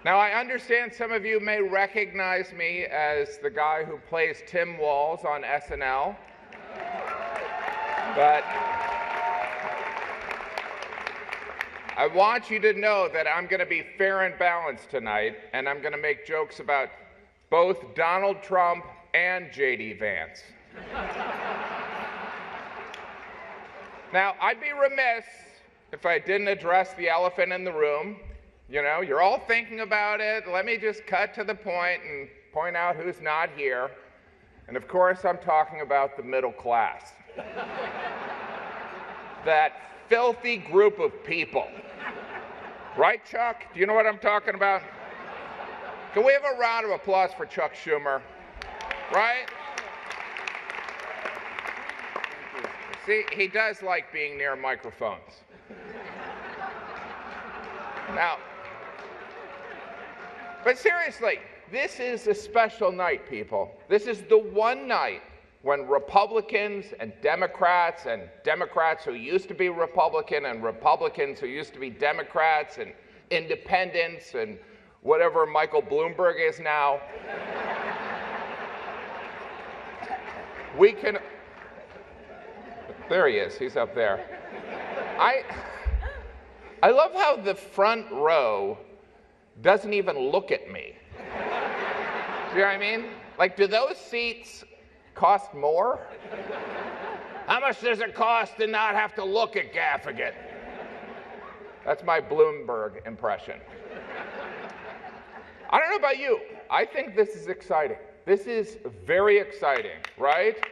Now, I understand some of you may recognize me as the guy who plays Tim Walz on SNL, but I want you to know that I'm going to be fair and balanced tonight, and I'm going to make jokes about both Donald Trump and J.D. Vance. Now, I'd be remiss if I didn't address the elephant in the room. You know, you're all thinking about it. Let me just cut to the point and point out who's not here. And of course, I'm talking about the middle class. That filthy group of people. Right, Chuck? Do you know what I'm talking about? Can we have a round of applause for Chuck Schumer? Right? See, he does like being near microphones. Now, but seriously, this is a special night, people. This is the one night when Republicans and Democrats who used to be Republican and Republicans who used to be Democrats and independents and whatever Michael Bloomberg is now, we can, there he is, he's up there. I love how the front row doesn't even look at me. Do you know what I mean? Like, do those seats cost more? How much does it cost to not have to look at Gaffigan? That's my Bloomberg impression. I don't know about you. I think this is exciting. This is very exciting, right?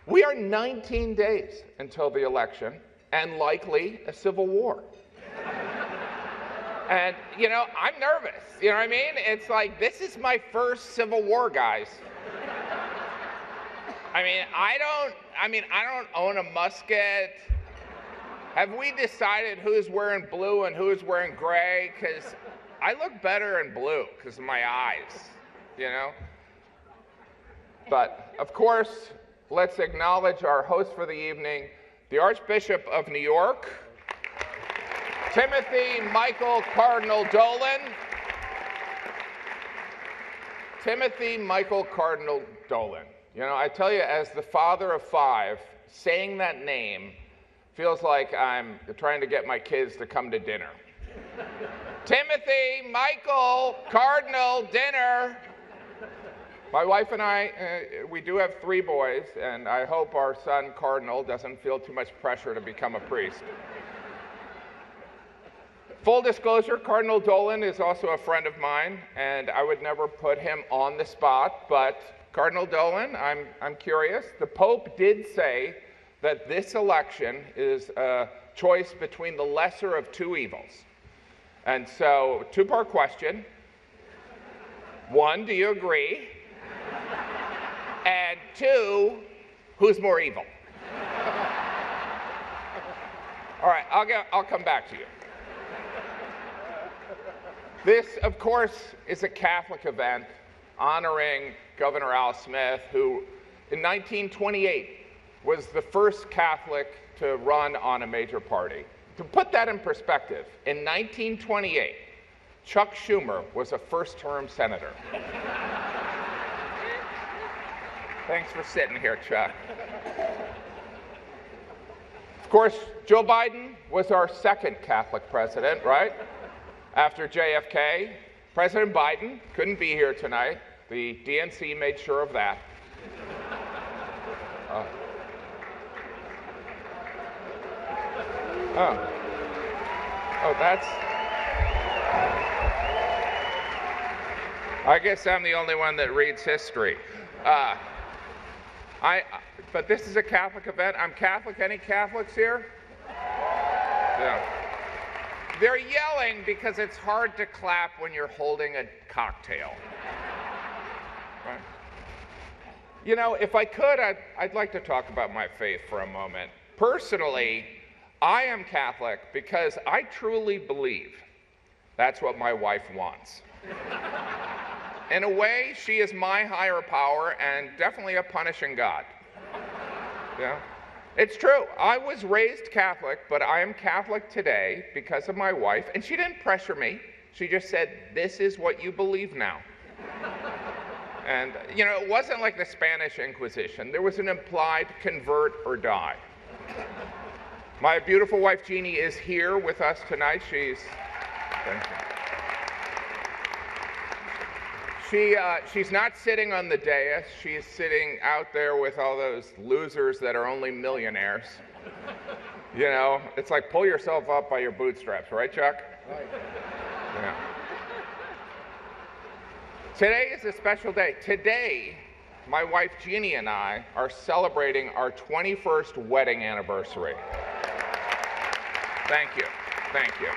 We are 19 days until the election and likely a civil war. And, you know, I'm nervous. You know what I mean? It's like, this is my first civil war, guys. I don't own a musket. Have we decided who's wearing blue and who's wearing gray? Because I look better in blue because of my eyes, you know? But, of course, let's acknowledge our host for the evening, the Archbishop of New York, Timothy Michael Cardinal Dolan. Timothy Michael Cardinal Dolan. You know, I tell you, as the father of 5, saying that name feels like I'm trying to get my kids to come to dinner. Timothy Michael Cardinal dinner. My wife and I, we do have 3 boys, and I hope our son Cardinal doesn't feel too much pressure to become a priest. Full disclosure, Cardinal Dolan is also a friend of mine, and I would never put him on the spot, but Cardinal Dolan, I'm curious. The Pope did say that this election is a choice between the lesser of 2 evils. And so, 2-part question. 1, do you agree? And 2, who's more evil? All right, I'll come back to you. This, of course, is a Catholic event honoring Governor Al Smith, who in 1928 was the first Catholic to run on a major party. To put that in perspective, in 1928, Chuck Schumer was a first-term senator. Thanks for sitting here, Chuck. Of course, Joe Biden was our second Catholic president, right? After JFK. President Biden couldn't be here tonight. The DNC made sure of that. That's... I guess I'm the only one that reads history. But this is a Catholic event. I'm Catholic. Any Catholics here? Yeah. They're yelling because it's hard to clap when you're holding a cocktail. Right? You know, if I could, I'd like to talk about my faith for a moment. Personally, I am Catholic because I truly believe that's what my wife wants. In a way, she is my higher power and definitely a punishing God. Yeah? It's true. I was raised Catholic, but I am Catholic today because of my wife, and she didn't pressure me. She just said, this is what you believe now. And, you know, it wasn't like the Spanish Inquisition. There was an implied convert or die. My beautiful wife, Jeannie, is here with us tonight. She's not sitting on the dais. She's sitting out there with all those losers that are only millionaires. You know, it's like pull yourself up by your bootstraps, right, Chuck? Right. Yeah. Today is a special day. Today, my wife Jeannie and I are celebrating our 21st wedding anniversary. Thank you. Thank you.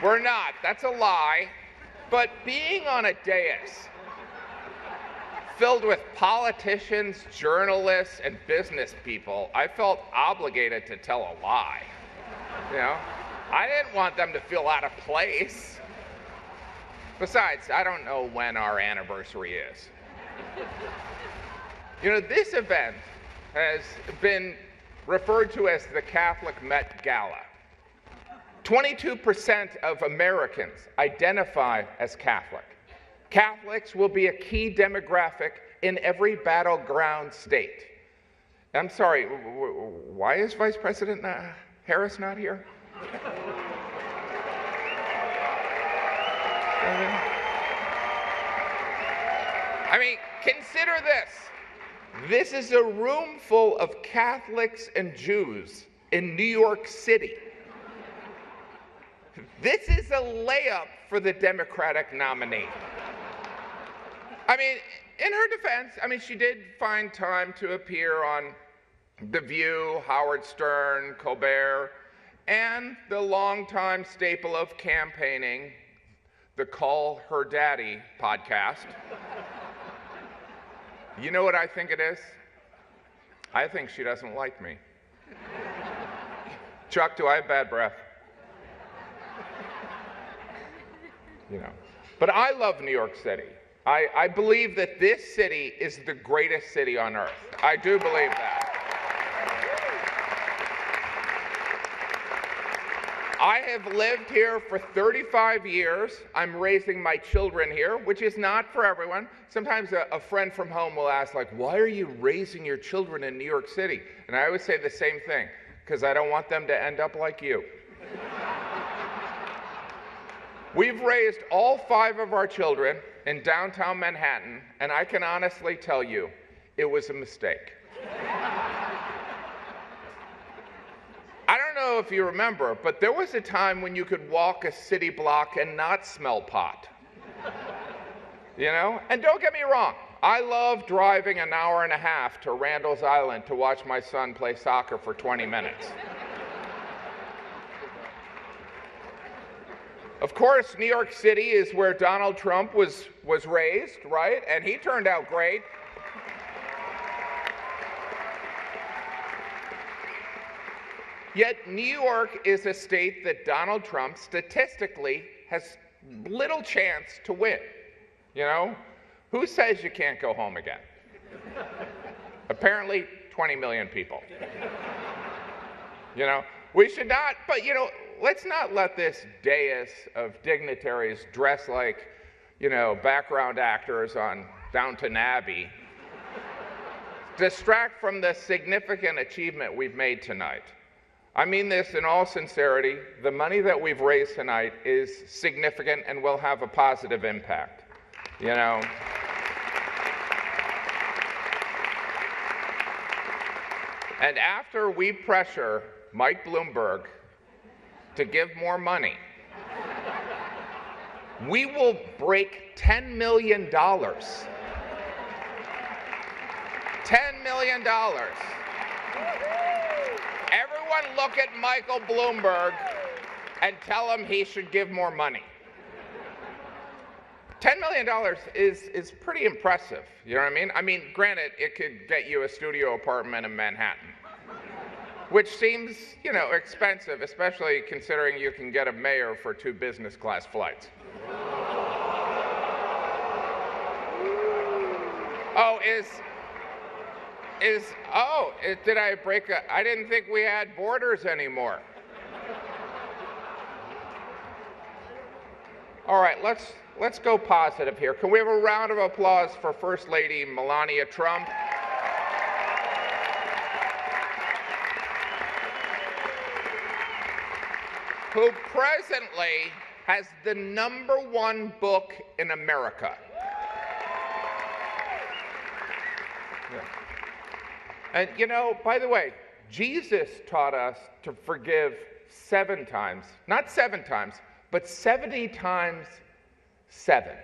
We're not. That's a lie. But being on a dais filled with politicians, journalists, and business people, I felt obligated to tell a lie. You know, I didn't want them to feel out of place. Besides, I don't know when our anniversary is. You know, this event has been referred to as the Catholic Met Gala. 22% of Americans identify as Catholic. Catholics will be a key demographic in every battleground state. I'm sorry, why is Vice President Harris not here? I mean, consider this. This is a room full of Catholics and Jews in New York City. This is a layup for the Democratic nominee. I mean, in her defense, I mean, she did find time to appear on The View, Howard Stern, Colbert, and the longtime staple of campaigning, the Call Her Daddy podcast. You know what I think it is? I think she doesn't like me. Chuck, do I have bad breath? You know, but I love New York City. I believe that this city is the greatest city on earth. I do believe that. I have lived here for 35 years. I'm raising my children here, which is not for everyone. Sometimes a friend from home will ask, like, why are you raising your children in New York City? And I always say the same thing, because I don't want them to end up like you. We've raised all 5 of our children in downtown Manhattan, and I can honestly tell you, it was a mistake. I don't know if you remember, but there was a time when you could walk a city block and not smell pot. You know? And don't get me wrong, I love driving an hour and a half to Randall's Island to watch my son play soccer for 20 minutes. Of course, New York City is where Donald Trump was raised, right? And he turned out great. Yet New York is a state that Donald Trump statistically has little chance to win. You know? Who says you can't go home again? Apparently 20 million people. You know? We should not, but you know, let's not let this dais of dignitaries dressed like, you know, background actors on Downton Abbey distract from the significant achievement we've made tonight. I mean this in all sincerity. The money that we've raised tonight is significant and will have a positive impact, you know. And after we pressure Mike Bloomberg to give more money, we will break $10 million. $10 million. Everyone look at Michael Bloomberg and tell him he should give more money. $10 million is pretty impressive, you know what I mean? I mean, granted, it could get you a studio apartment in Manhattan, which seems, you know, expensive, especially considering you can get a mayor for 2 business class flights. Oh, Did I break I didn't think we had borders anymore. All right, let's go positive here. Can we have a round of applause for First Lady Melania Trump? Who presently has the #1 book in America. Yeah. And you know, by the way, Jesus taught us to forgive 7 times, not 7 times, but 70 times 7.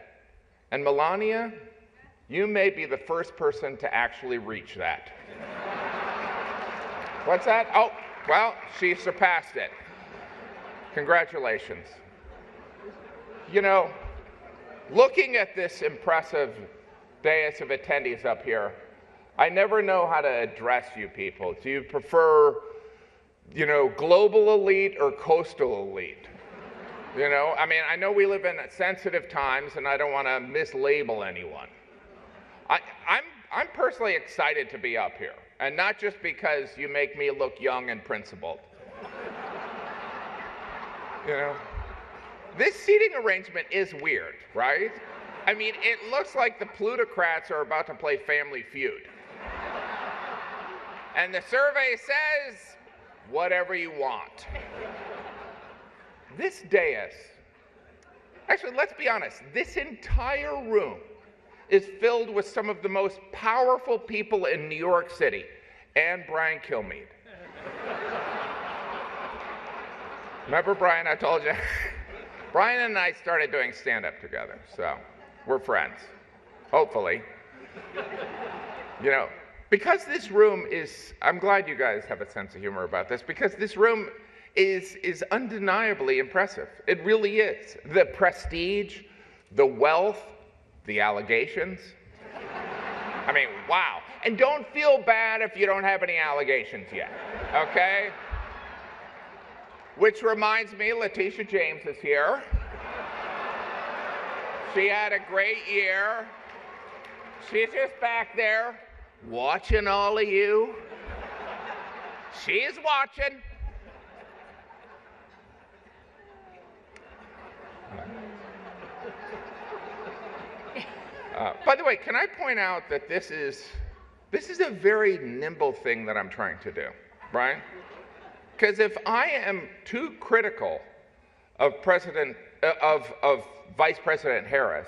And Melania, you may be the first person to actually reach that. What's that? Oh, well, she surpassed it. Congratulations. You know, looking at this impressive dais of attendees up here, I never know how to address you people. Do you prefer, you know, global elite or coastal elite? You know, I mean, I know we live in sensitive times and I don't want to mislabel anyone. I'm personally excited to be up here, and not just because you make me look young and principled. You know, this seating arrangement is weird, right? I mean, it looks like the plutocrats are about to play Family Feud. And the survey says, whatever you want. This dais, actually, let's be honest, this entire room is filled with some of the most powerful people in New York City, and Brian Kilmeade. Remember Brian, I told you? Brian and I started doing stand-up together, so we're friends, hopefully. You know, because this room is, I'm glad you guys have a sense of humor about this, because this room is undeniably impressive. It really is. The prestige, the wealth, the allegations. I mean, wow. And don't feel bad if you don't have any allegations yet, okay? Which reminds me, Letitia James is here. She had a great year. She's just back there watching all of you. She's watching. By the way, can I point out that this is a very nimble thing that I'm trying to do, right? Because if I am too critical of Vice President Harris,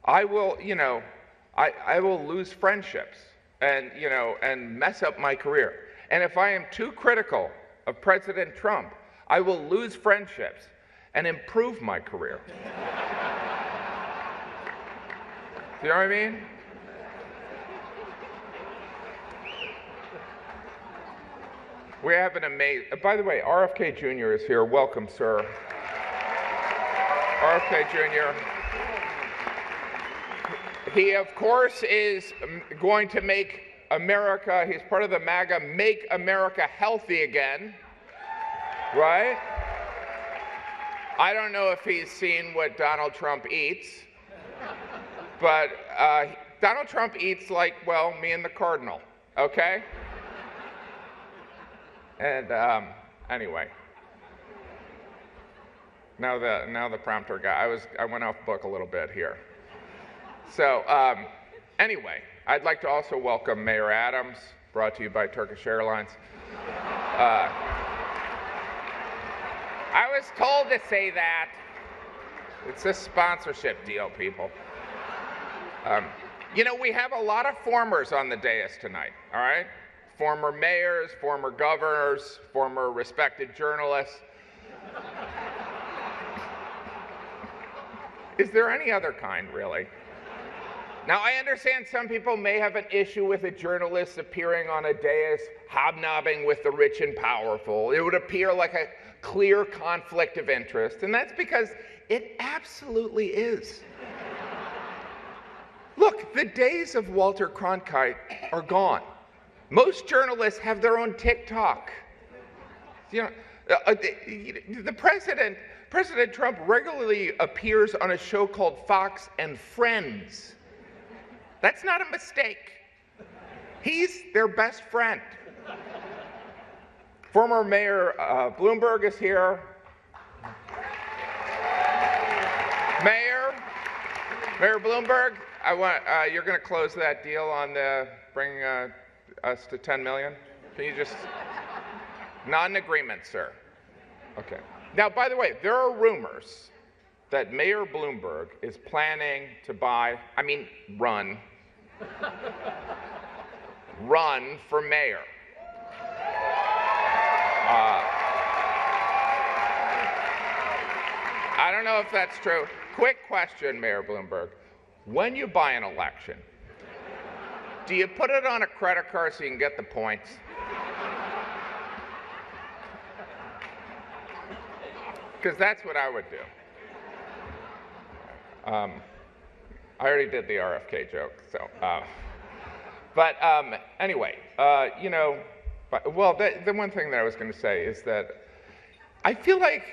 I will, you know, I will lose friendships and, you know, and mess up my career. And if I am too critical of President Trump, I will lose friendships and improve my career. You know what I mean? We have an amazing, by the way, RFK Jr. is here. Welcome, sir. RFK Jr. He, of course, is going to make America, he's part of the MAGA Make America Healthy Again, right? I don't know if he's seen what Donald Trump eats, but Donald Trump eats like, well, me and the Cardinal, okay? And anyway, now the prompter guy. I went off book a little bit here. So anyway, I'd like to also welcome Mayor Adams, brought to you by Turkish Airlines. I was told to say that. It's a sponsorship deal, people. You know, we have a lot of formers on the dais tonight, all right? Former mayors, former governors, former respected journalists. Is there any other kind, really? Now, I understand some people may have an issue with a journalist appearing on a dais, hobnobbing with the rich and powerful. It would appear like a clear conflict of interest, and that's because it absolutely is. Look, the days of Walter Cronkite are gone. Most journalists have their own TikTok. You know, the President Trump regularly appears on a show called Fox and Friends. That's not a mistake. He's their best friend. Former Mayor Bloomberg is here. Mayor Bloomberg, you're going to close that deal on bringing us to 10 million? Can you just, not an agreement, sir. Okay. Now, by the way, there are rumors that Mayor Bloomberg is planning to run for mayor. I don't know if that's true. Quick question, Mayor Bloomberg. When you buy an election, do you put it on a credit card so you can get the points? Because that's what I would do. I already did the RFK joke, so. Anyway, the one thing that I was going to say is that I feel like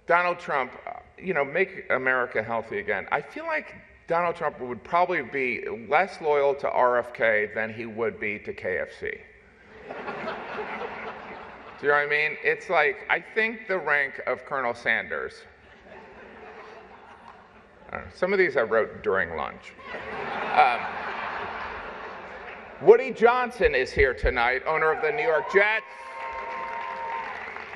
Donald Trump, make America healthy again. I feel like Donald Trump would probably be less loyal to RFK than he would be to KFC. Do you know what I mean? It's like, I think the rank of Colonel Sanders. Some of these I wrote during lunch. Woody Johnson is here tonight, owner of the New York Jets,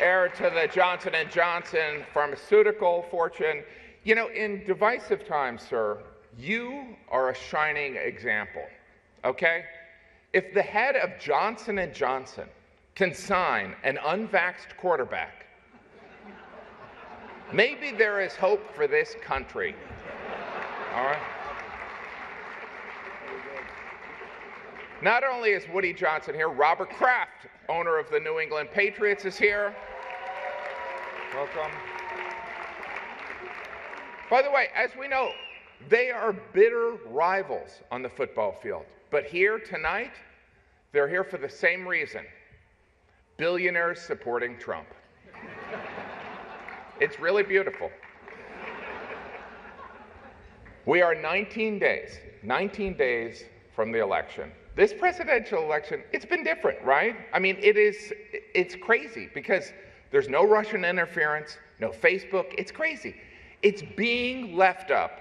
heir to the Johnson & Johnson pharmaceutical fortune. In divisive times, sir, you are a shining example, okay? If the head of Johnson & Johnson can sign an unvaxxed quarterback, maybe there is hope for this country. All right? Not only is Woody Johnson here, Robert Kraft, owner of the New England Patriots, is here. Welcome. By the way, as we know, they are bitter rivals on the football field. But here tonight, they're here for the same reason. Billionaires supporting Trump. It's really beautiful. We are 19 days from the election. This presidential election, it's been different, right? It's crazy because there's no Russian interference, no Facebook. It's crazy. It's being left up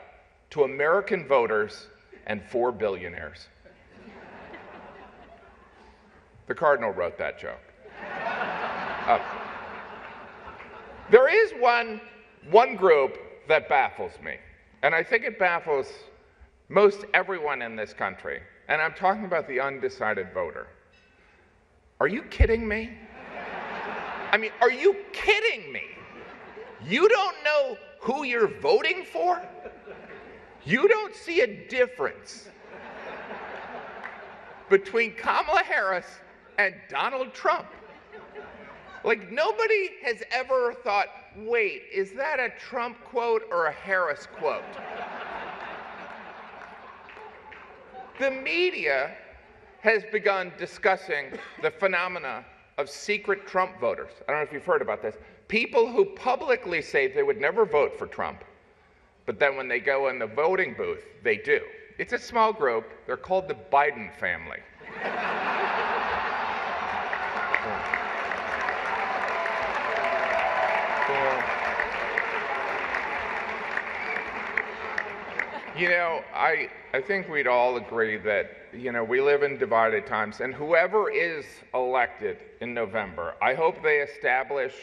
to American voters and 4 billionaires. The Cardinal wrote that joke. There is one group that baffles me, and I think it baffles most everyone in this country, and I'm talking about the undecided voter. Are you kidding me? Are you kidding me? You don't know who you're voting for? You don't see a difference between Kamala Harris and Donald Trump. Like, nobody has ever thought, wait, is that a Trump quote or a Harris quote? The media has begun discussing the phenomena of secret Trump voters. I don't know if you've heard about this. People who publicly say they would never vote for Trump, but then when they go in the voting booth, they do. It's a small group. They're called the Biden family. I think we'd all agree that, we live in divided times, and whoever is elected in November, I hope they establish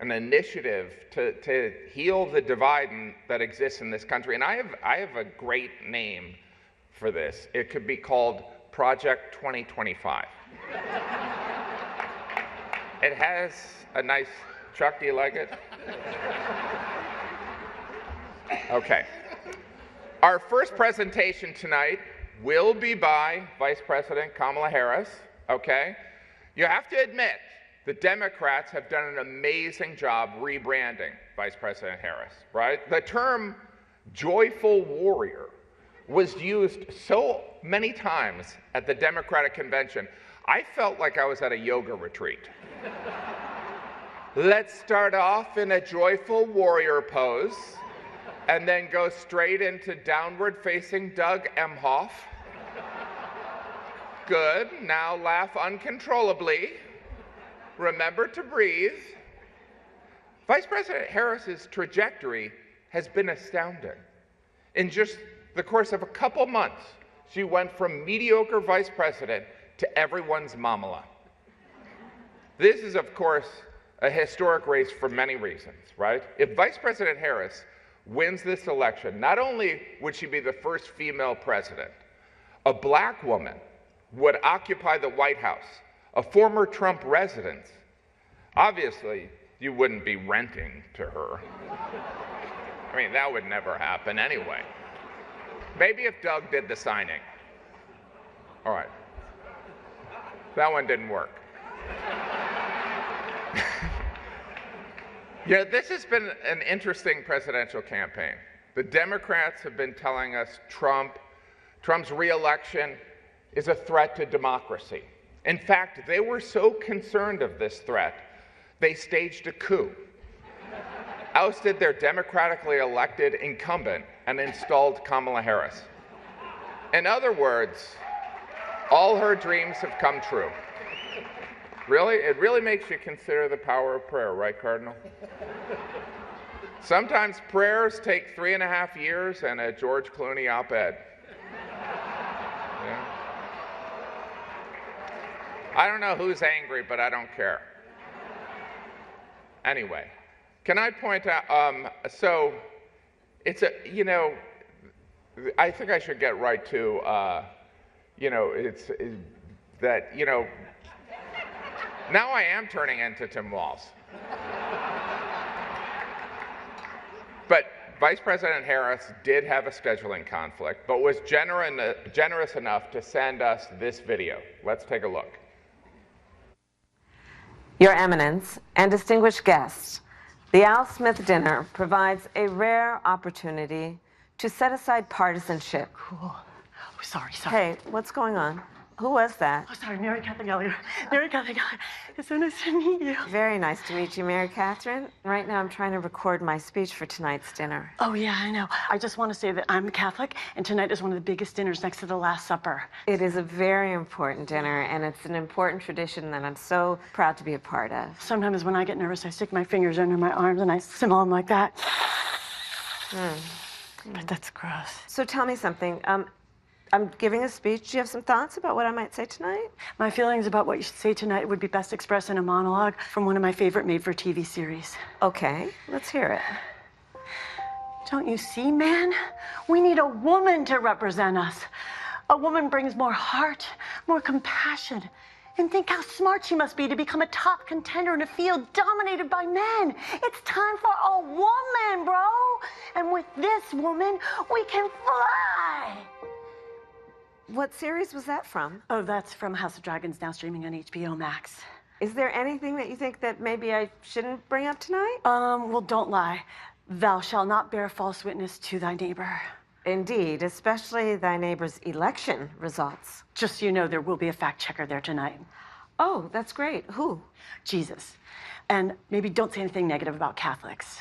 an initiative to heal the divide that exists in this country. And I have a great name for this. It could be called Project 2025. It has a nice, Chuck, do you like it? Okay. Our first presentation tonight will be by Vice President Kamala Harris, okay? You have to admit, the Democrats have done an amazing job rebranding Vice President Harris, right? The term joyful warrior was used so many times at the Democratic convention, I felt like I was at a yoga retreat. Let's start off in a joyful warrior pose, and then go straight into downward facing Doug Emhoff. good. Now laugh uncontrollably. Remember to breathe. Vice President Harris's trajectory has been astounding. In just the course of a couple months, she went from mediocre vice president to everyone's Kamala. This is, of course, a historic race for many reasons, right? If Vice President Harris wins this election, not only would she be the first female president, a black woman would occupy the White House, a former Trump resident. Obviously, you wouldn't be renting to her. I mean, that would never happen anyway. Maybe if Doug did the signing. All right. That one didn't work. Yeah, this has been an interesting presidential campaign. The Democrats have been telling us Trump's re-election is a threat to democracy. In fact, they were so concerned of this threat, they staged a coup, ousted their democratically elected incumbent, and installed Kamala Harris. In other words, all her dreams have come true. Really? It really makes you consider the power of prayer, right, Cardinal? Sometimes prayers take 3.5 years and a George Clooney op-ed. Yeah. I don't know who's angry, but I don't care. Anyway, can I point out, so it's a, you know, I think I should get right to, now I am turning into Tim Walz. But Vice President Harris did have a scheduling conflict, but was generous enough to send us this video. Let's take a look. Your Eminence and distinguished guests, the Al Smith dinner provides a rare opportunity to set aside partisanship. Cool. Oh, sorry. Hey, what's going on? Who was that? Oh, sorry, Mary Catherine. Mary Catherine, it's so nice to meet you. Very nice to meet you, Mary Catherine. Right now I'm trying to record my speech for tonight's dinner. Oh, yeah, I know. I just want to say that I'm Catholic, and tonight is one of the biggest dinners next to the Last Supper. It is a very important dinner, and it's an important tradition that I'm so proud to be a part of. Sometimes when I get nervous, I stick my fingers under my arms and I simmer them like that. But that's gross. So tell me something. I'm giving a speech. Do you have some thoughts about what I might say tonight? My feelings about what you should say tonight would be best expressed in a monologue from one of my favorite made-for-TV series. Okay, let's hear it. Don't you see, man? We need a woman to represent us. A woman brings more heart, more compassion. And think how smart she must be to become a top contender in a field dominated by men. It's time for a woman, bro. And with this woman, we can fly. What series was that from? Oh, that's from House of Dragons, now streaming on HBO Max. Is there anything that you think that maybe I shouldn't bring up tonight? Well, don't lie. Thou shalt not bear false witness to thy neighbor. Indeed, especially thy neighbor's election results. Just so you know, there will be a fact checker there tonight. Oh, that's great. Who? Jesus. And maybe don't say anything negative about Catholics.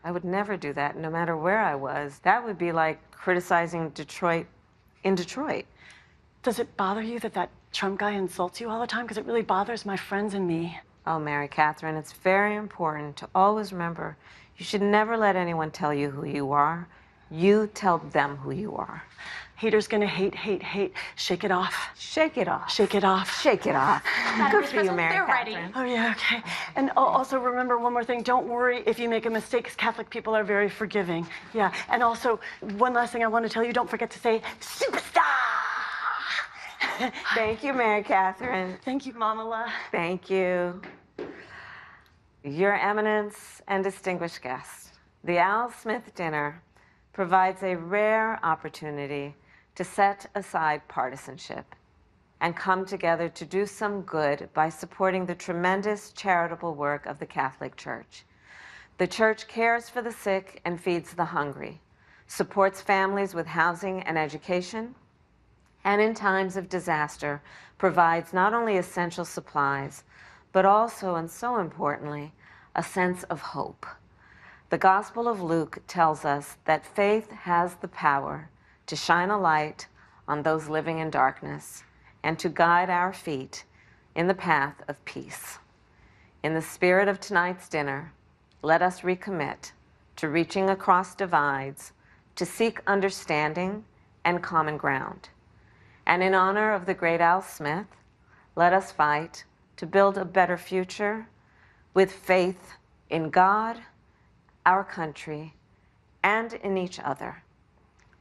I would never do that, no matter where I was. That would be like criticizing Detroit in Detroit. Does it bother you that Trump guy insults you all the time? Because it really bothers my friends and me. Oh, Mary Catherine, it's very important to always remember you should never let anyone tell you who you are. You tell them who you are. Haters gonna hate, hate, hate. Shake it off. Shake it off. Shake it off. Shake it off. Good for you, Mary Catherine. Ready. Oh, yeah, okay. And also remember one more thing. Don't worry if you make a mistake, because Catholic people are very forgiving. Yeah, and also one last thing I want to tell you. Don't forget to say, superstar! Thank you, Mary Catherine. Thank you, Kamala. Thank you. Your Eminence and distinguished guests, the Al Smith dinner provides a rare opportunity to set aside partisanship and come together to do some good by supporting the tremendous charitable work of the Catholic Church. The Church cares for the sick and feeds the hungry, supports families with housing and education, and in times of disaster, provides not only essential supplies, but also, and so importantly, a sense of hope. The Gospel of Luke tells us that faith has the power to shine a light on those living in darkness and to guide our feet in the path of peace. In the spirit of tonight's dinner, let us recommit to reaching across divides to seek understanding and common ground. And in honor of the great Al Smith, let us fight to build a better future with faith in God, our country, and in each other.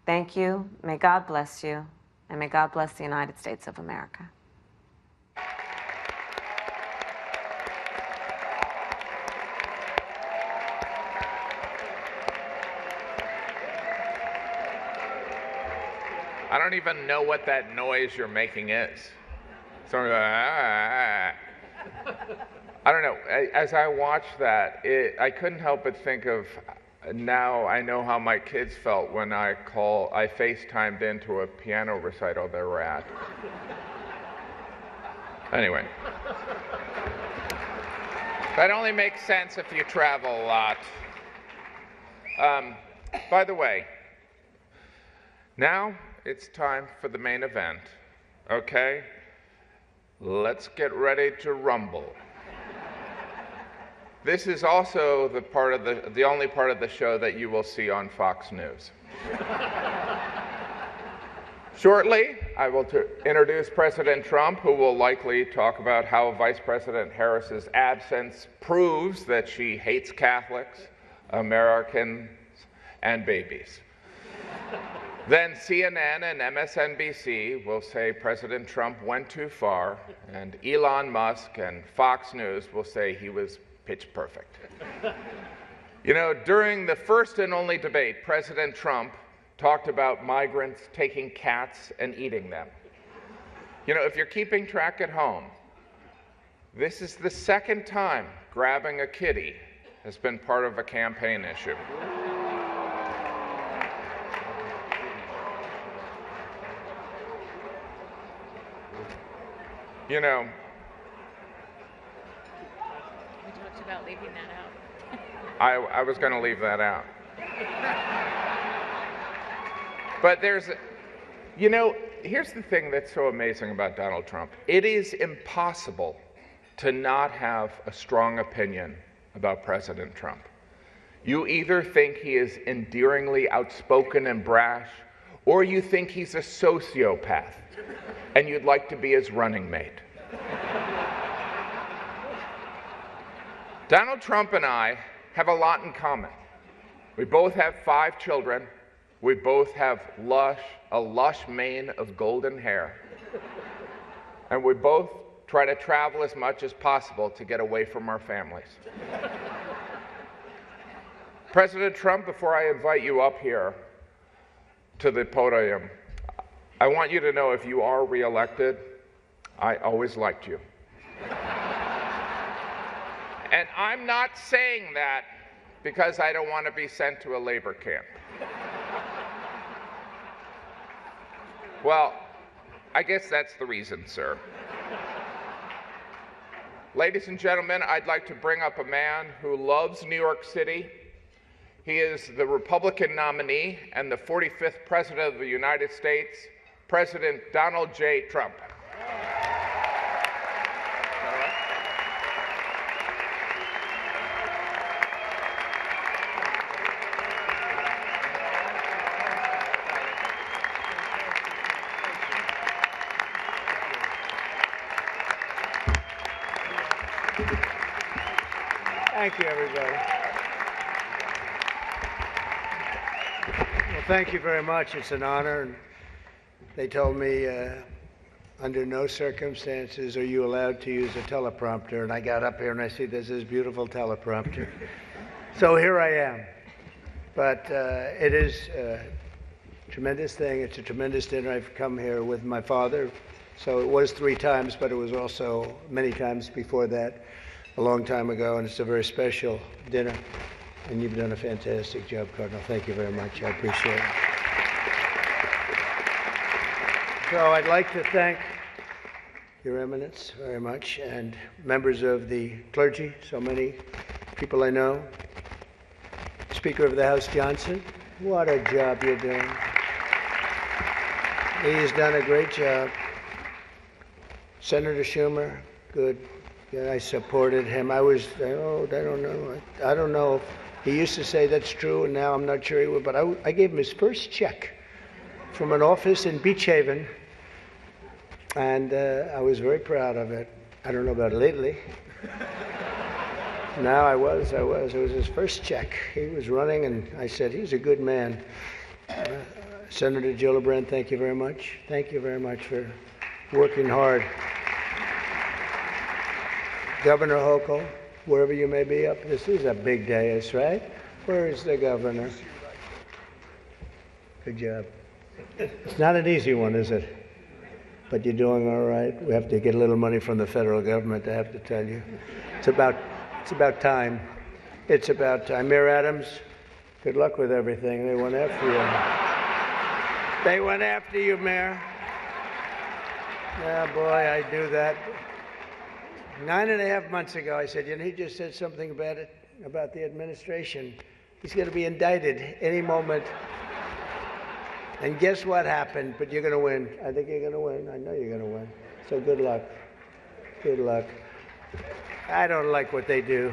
Thank you. May God bless you, and may God bless the United States of America. I don't even know what that noise you're making is. Something like, I don't know. As I watched that, I couldn't help but think of, now I know how my kids felt when I FaceTimed into a piano recital they were at. Anyway. That only makes sense if you travel a lot. By the way, now it's time for the main event, okay? Let's get ready to rumble. This is also the only part of the show that you will see on Fox News. Shortly, I will introduce President Trump, who will likely talk about how Vice President Harris's absence proves that she hates Catholics, Americans, and babies. Then CNN and MSNBC will say President Trump went too far, and Elon Musk and Fox News will say he was pitch perfect. You know, during the first and only debate, President Trump talked about migrants taking cats and eating them. You know, if you're keeping track at home, this is the second time grabbing a kitty has been part of a campaign issue. You know, we talked about leaving that out. I was going to leave that out. But you know, here's the thing that's so amazing about Donald Trump. It is impossible to not have a strong opinion about President Trump. You either think he is endearingly outspoken and brash, or you think he's a sociopath, and you'd like to be his running mate. Donald Trump and I have a lot in common. We both have 5 children. We both have a lush mane of golden hair. And we both try to travel as much as possible to get away from our families. President Trump, before I invite you up here to the podium, I want you to know if you are reelected, I always liked you. And I'm not saying that because I don't want to be sent to a labor camp. Well, I guess that's the reason, sir. Ladies and gentlemen, I'd like to bring up a man who loves New York City. He is the Republican nominee and the 45th President of the United States, President Donald J. Trump. Thank you, everybody. Well, thank you very much. It's an honor. And they told me under no circumstances are you allowed to use a teleprompter. And I got up here and I see there's this beautiful teleprompter. So here I am. But it is a tremendous thing. It's a tremendous dinner. I've come here with my father. So it was 3 times, but it was also many times before that, a long time ago, and it's a very special dinner. And you've done a fantastic job, Cardinal. Thank you very much. I appreciate it. So I'd like to thank Your Eminence very much, and members of the clergy, so many people I know. Speaker of the House Johnson, what a job you're doing. He's done a great job. Senator Schumer, good. Yeah, I supported him. I was, oh, I don't know. I don't know if he used to say that's true, and now I'm not sure he would, but I gave him his first check from an office in Beach Haven, and I was very proud of it. I don't know about lately. Now I was. It was his first check. He was running, and I said, he's a good man. Senator Gillibrand, thank you very much. Thank you very much for working hard. Governor Hochul, wherever you may be up, this is a big day, right? Where is the governor? Good job. It's not an easy one, is it? But you're doing all right. We have to get a little money from the federal government, I have to tell you. It's about time. It's about time. Mayor Adams, good luck with everything. They went after you. They went after you, Mayor. Yeah, boy, I do that. 9.5 months ago, I said, he just said something about the administration. He's going to be indicted any moment. And guess what happened? But you're going to win. I think you're going to win. I know you're going to win. So good luck. Good luck. I don't like what they do.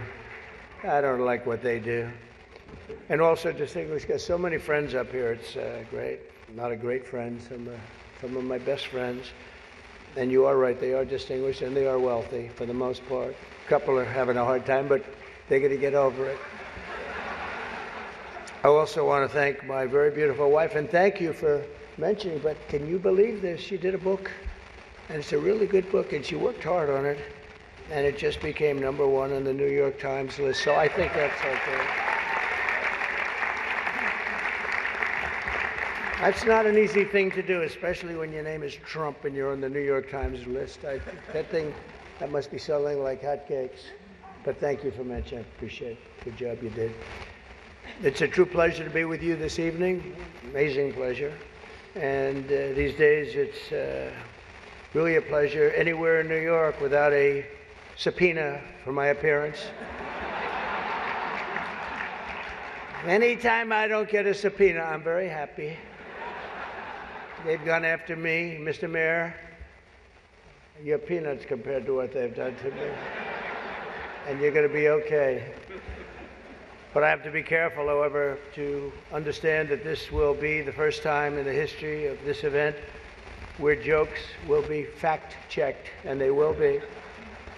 I don't like what they do. And also distinguished guests, so many friends up here. It's great. A lot of great friends. Some of my best friends. And you are right, they are distinguished and they are wealthy for the most part. A couple are having a hard time, but they're going to get over it. I also want to thank my very beautiful wife, and thank you for mentioning, but can you believe this? She did a book, and it's a really good book, and she worked hard on it, and it just became #1 on the New York Times list, so I think that's okay. That's not an easy thing to do, especially when your name is Trump and you're on the New York Times list. That must be selling like hotcakes. But thank you for mentioning. I appreciate it. Good job you did. It's a true pleasure to be with you this evening. Amazing pleasure. And these days, it's really a pleasure anywhere in New York without a subpoena for my appearance. Anytime I don't get a subpoena, I'm very happy. They've gone after me, Mr. Mayor. You're peanuts compared to what they've done to me. And you're going to be okay. But I have to be careful, however, to understand that this will be the first time in the history of this event where jokes will be fact-checked, and they will be.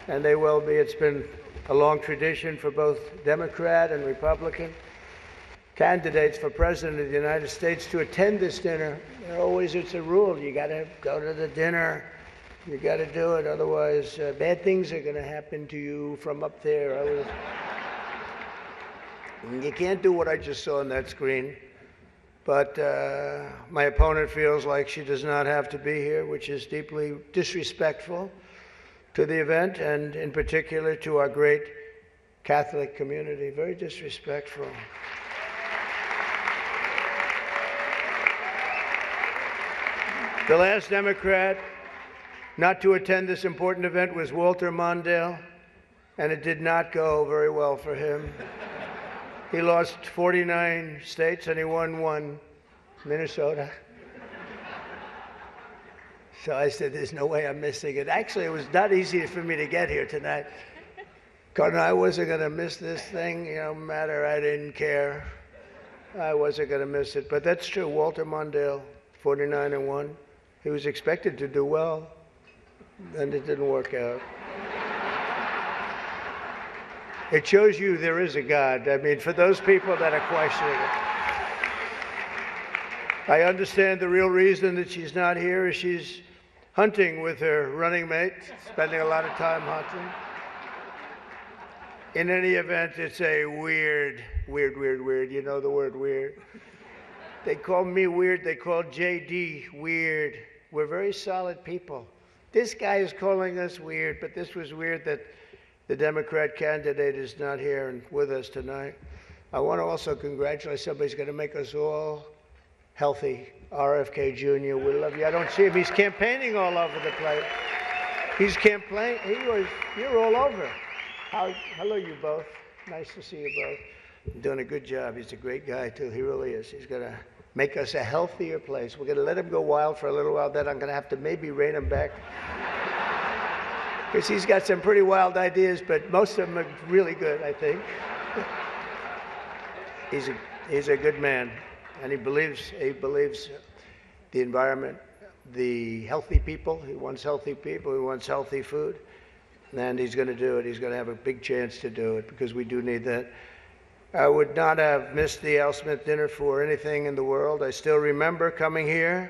And they will be. It's been a long tradition for both Democrat and Republican candidates for President of the United States to attend this dinner. It's a rule. You got to go to the dinner. You got to do it. Otherwise, bad things are going to happen to you from up there. You can't do what I just saw on that screen. But my opponent feels like she does not have to be here, which is deeply disrespectful to the event and in particular to our great Catholic community. Very disrespectful. The last Democrat not to attend this important event was Walter Mondale, and it did not go very well for him. He lost 49 states and he won 1, Minnesota. So I said, there's no way I'm missing it. Actually, it was not easy for me to get here tonight. Because I wasn't going to miss this thing, no matter, I didn't care. I wasn't going to miss it. But that's true, Walter Mondale, 49-1. He was expected to do well, and it didn't work out. It shows you there is a God. I mean, for those people that are questioning it. I understand the real reason that she's not here is she's hunting with her running mate, spending a lot of time hunting. In any event, it's a weird. You know the word weird. They call me weird. They call JD weird. We're very solid people. This guy is calling us weird, but this was weird that the Democrat candidate is not here and with us tonight. I want to also congratulate somebody who's going to make us all healthy. RFK Jr., we love you. I don't see him. He's campaigning all over the place. He's campaigning. You're all over. Hello, you both. Nice to see you both. You're doing a good job. He's a great guy, too. He really is. He's going to make us a healthier place. We're going to let him go wild for a little while. Then I'm going to have to maybe rein him back. Because he's got some pretty wild ideas, but most of them are really good, I think. He's a good man, and he believes the environment, the healthy people. He wants healthy people. He wants healthy food, and he's going to do it. He's going to have a big chance to do it because we do need that. I would not have missed the Al Smith dinner for anything in the world. I still remember coming here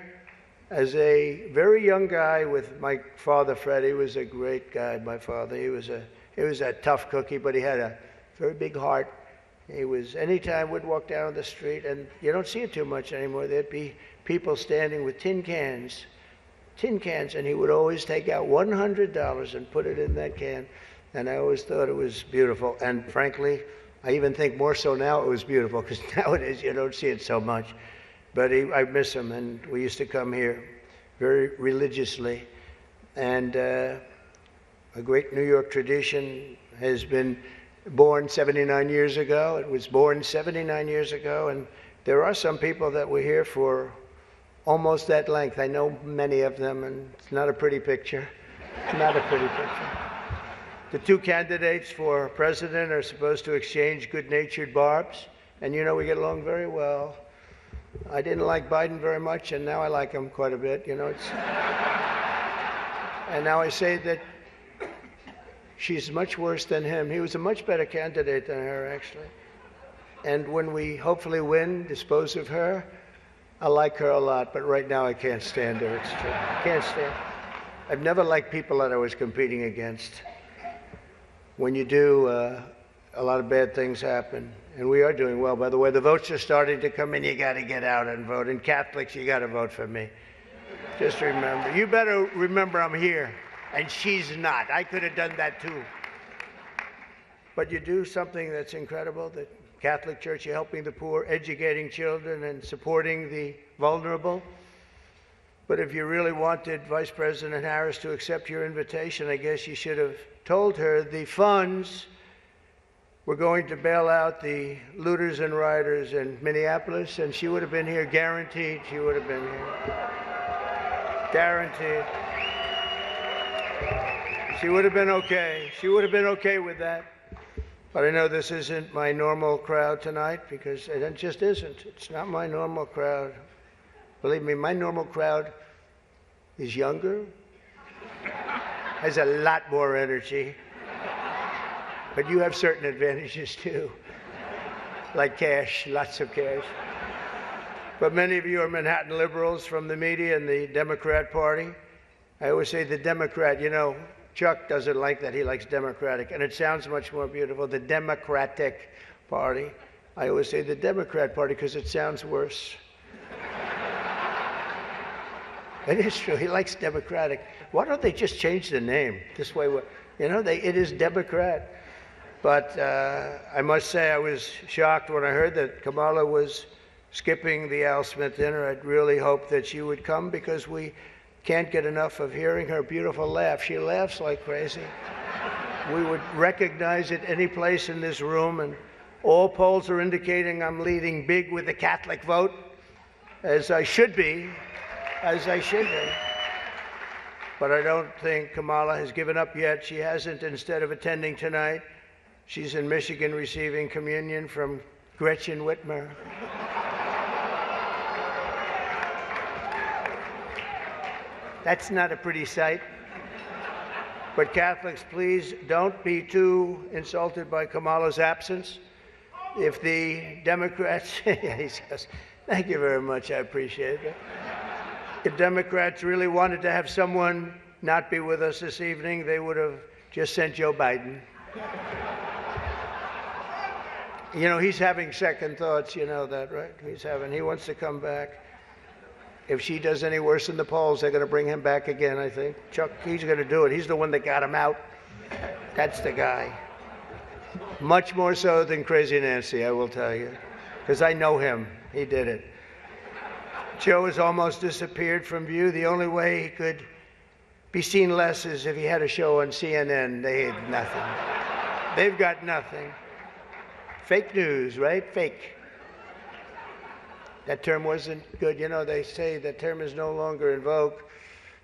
as a very young guy with my father, Fred. He was a great guy, my father. He was a tough cookie, but he had a very big heart. Anytime we'd walk down the street, and you don't see it too much anymore, there'd be people standing with tin cans, and he would always take out $100 and put it in that can. And I always thought it was beautiful. And frankly, I even think more so now it was beautiful, because nowadays you don't see it so much. But I miss him, and we used to come here very religiously. And a great New York tradition has been born 79 years ago. It was born 79 years ago, and there are some people that were here for almost that length. I know many of them, and it's not a pretty picture. Not a pretty picture. The two candidates for president are supposed to exchange good-natured barbs, and you know we get along very well. I didn't like Biden very much, and now I like him quite a bit. You know, and now I say that she's much worse than him. He was a much better candidate than her, actually. And when we hopefully win, dispose of her, I like her a lot, but right now I can't stand her. It's true. I can't stand her. I've never liked people that I was competing against. When you do, a lot of bad things happen. And we are doing well. By the way, the votes are starting to come in. You got to get out and vote. And Catholics, you got to vote for me. Just remember. You better remember I'm here. And she's not. I could have done that too. But you do something that's incredible. The Catholic Church, you're helping the poor, educating children, and supporting the vulnerable. But if you really wanted Vice President Harris to accept your invitation, I guess you should have told her the funds were going to bail out the looters and rioters in Minneapolis, and she would have been here, guaranteed she would have been here. Guaranteed. She would have been okay. She would have been okay with that. But I know this isn't my normal crowd tonight, because it just isn't. It's not my normal crowd. Believe me, my normal crowd is younger, has a lot more energy, but you have certain advantages too, like cash, lots of cash. But many of you are Manhattan liberals from the media and the Democrat Party. I always say the Democrat, you know, Chuck doesn't like that. He likes Democratic, and it sounds much more beautiful, the Democratic Party. I always say the Democrat Party because it sounds worse. It is true. He likes Democratic. Why don't they just change the name? This way, you know, it is Democrat. But I must say I was shocked when I heard that Kamala was skipping the Al Smith dinner. I'd really hoped that she would come, because we can't get enough of hearing her beautiful laugh. She laughs like crazy. We would recognize it any place in this room, and all polls are indicating I'm leading big with the Catholic vote, as I should be. But I don't think Kamala has given up yet. She hasn't. Instead of attending tonight, she's in Michigan receiving communion from Gretchen Whitmer. That's not a pretty sight. But Catholics, please don't be too insulted by Kamala's absence. If the Democrats, thank you very much, I appreciate it. If Democrats really wanted to have someone not be with us this evening, they would have just sent Joe Biden. You know, he's having second thoughts, you know that, right? He wants to come back. If she does any worse in the polls, they're going to bring him back again, I think. Chuck, he's going to do it. He's the one that got him out. That's the guy. Much more so than Crazy Nancy, I will tell you, because I know him. He did it. Joe has almost disappeared from view. The only way he could be seen less is if he had a show on CNN. They had nothing. They've got nothing. Fake news, right? Fake. That term wasn't good. You know, they say that term is no longer in vogue.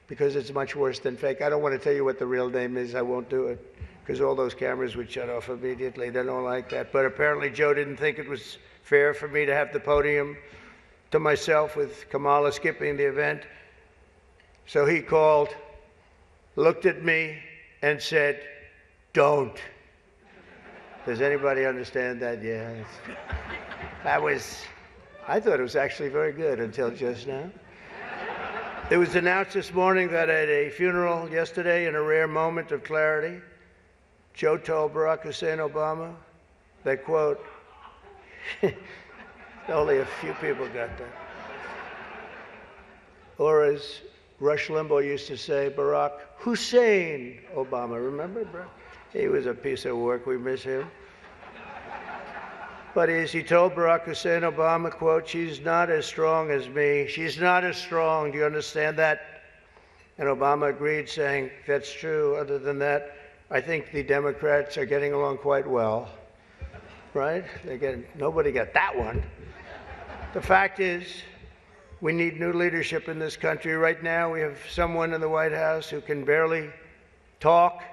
because it's much worse than fake. I don't want to tell you what the real name is. I won't do it because all those cameras would shut off immediately. They don't like that. But apparently Joe didn't think it was fair for me to have the podium to myself with Kamala skipping the event. So he called, looked at me, and said, "Don't." Does anybody understand that? Yeah. I thought it was actually very good until just now. It was announced this morning that at a funeral yesterday, in a rare moment of clarity, Joe told Barack Hussein Obama that, quote, only a few people got that. Or as Rush Limbaugh used to say, Barack Hussein Obama. Remember, bro? He was a piece of work. We miss him. But as he told Barack Hussein Obama, quote, "She's not as strong as me. She's not as strong. Do you understand that?" And Obama agreed, saying, "That's true. Other than that, I think the Democrats are getting along quite well." Right? Nobody got that one. The fact is, we need new leadership in this country. Right now, we have someone in the White House who can barely talk,